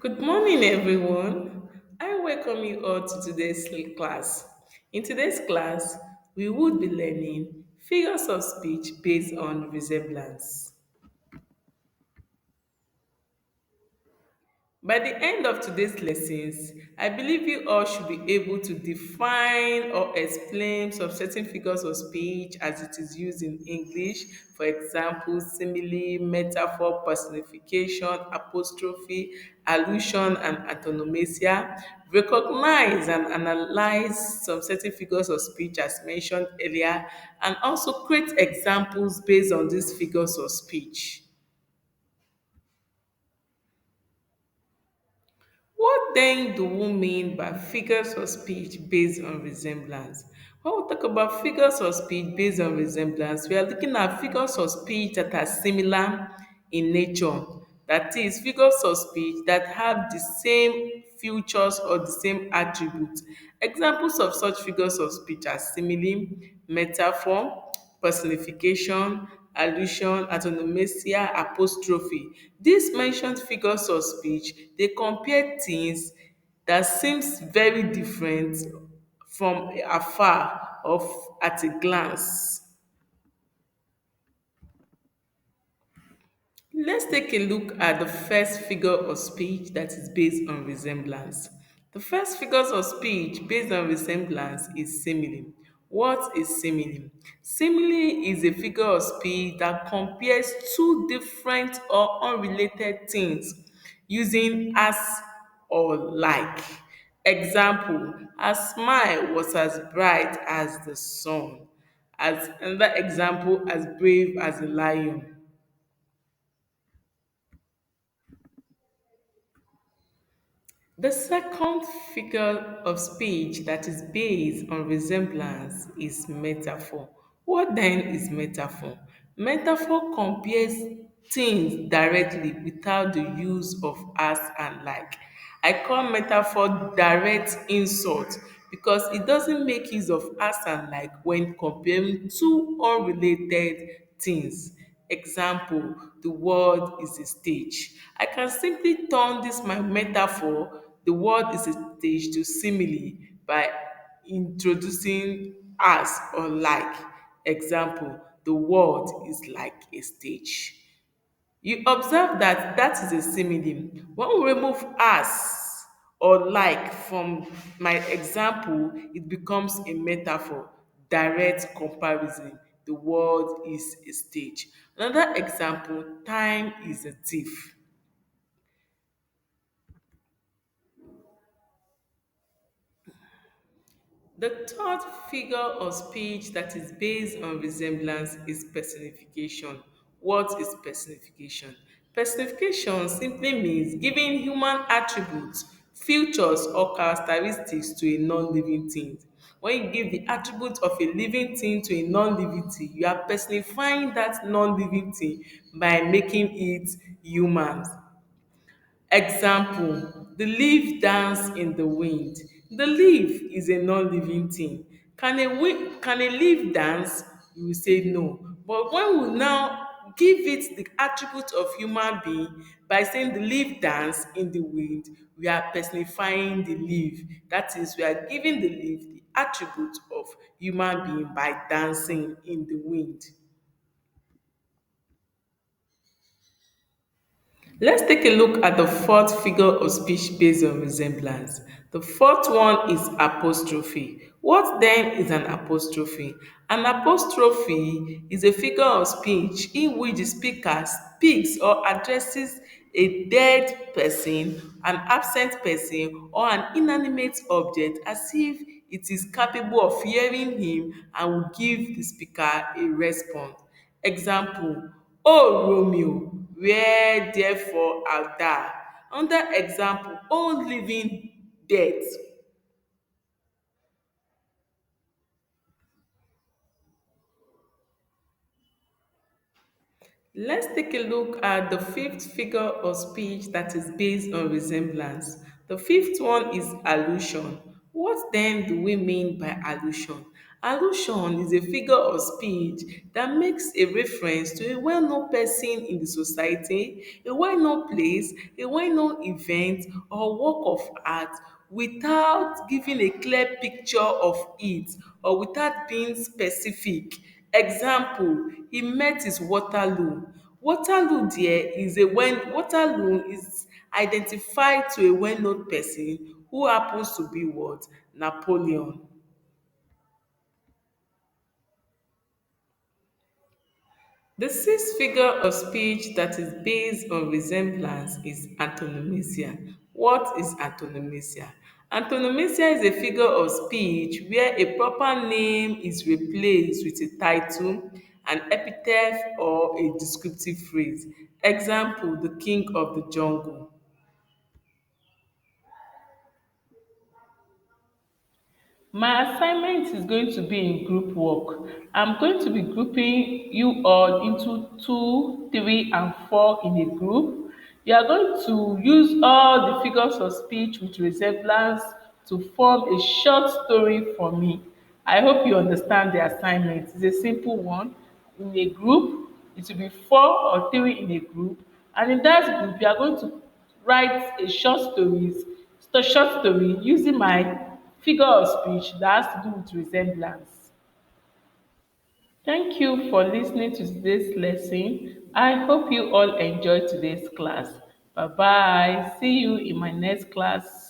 Good morning, everyone. I welcome you all to today's class. In today's class, we would be learning figures of speech based on resemblance. By the end of today's lessons, I believe you all should be able to define or explain some certain figures of speech as it is used in English. For example, simile, metaphor, personification, apostrophe, allusion, and antonomasia. Recognize and analyze some certain figures of speech as mentioned earlier, and also create examples based on these figures of speech. What then do we mean by figures of speech based on resemblance? When we talk about figures of speech based on resemblance, we are looking at figures of speech that are similar in nature. That is, figures of speech that have the same features or the same attributes. Examples of such figures of speech are simile, metaphor, personification, allusion, antonomasia, apostrophe. These mentioned figures of speech, they compare things that seems very different from afar or at a glance. Let's take a look at the first figure of speech that is based on resemblance. The first figures of speech based on resemblance is simile. What is simile? Simile is a figure of speech that compares two different or unrelated things using as or like. Example, her smile was as bright as the sun. As another example, as brave as a lion. The second figure of speech that is based on resemblance is metaphor. What then is metaphor? Metaphor compares things directly without the use of as and like. I call metaphor direct insult because it doesn't make use of as and like when comparing two unrelated things. Example, the world is a stage. I can simply turn this my metaphor, the world is a stage, to simile by introducing as or like. Example, the world is like a stage. You observe that that is a simile. When we remove as or like from my example, it becomes a metaphor, direct comparison. The world is a stage. Another example, time is a thief. The third figure of speech that is based on resemblance is personification. What is personification? Personification simply means giving human attributes, features, or characteristics to a non-living thing. When you give the attribute of a living thing to a non-living thing, you are personifying that non-living thing by making it human. Example, the leaf dance in the wind. The leaf is a non-living thing. Can a leaf dance? You will say no. But when we now give it the attribute of human being by saying the leaf dance in the wind, we are personifying the leaf. That is, we are giving the leaf the attribute of human being by dancing in the wind. Let's take a look at the fourth figure of speech based on resemblance. The fourth one is apostrophe. What then is an apostrophe? An apostrophe is a figure of speech in which the speaker speaks or addresses a dead person, an absent person, or an inanimate object as if it is capable of hearing him and will give the speaker a response. Example, "O Romeo, where therefore art thou?" Under example, "O living death." Let's take a look at the fifth figure of speech that is based on resemblance. The fifth one is allusion. What then do we mean by allusion? Allusion is a figure of speech that makes a reference to a well-known person in the society, a well-known place, a well-known event, or work of art without giving a clear picture of it or without being specific. Example, he met his Waterloo. Waterloo there is a when Waterloo is identified to a well-known person who happens to be what? Napoleon. The sixth figure of speech that is based on resemblance is antonomisia. What is antonomisia? Antonomisia is a figure of speech where a proper name is replaced with a title, an epithet, or a descriptive phrase. Example, the king of the jungle. My assignment is going to be in group work. I'm going to be grouping you all into 2, 3, and 4 in a group. You are going to use all the figures of speech with resemblance to form a short story for me. I hope you understand the assignment. It's a simple one. In a group, it will be 4 or 3 in a group, and in that group, you are going to write a short story using my figure of speech that has to do with resemblance. Thank you for listening to today's lesson. I hope you all enjoyed today's class. Bye bye. See you in my next class.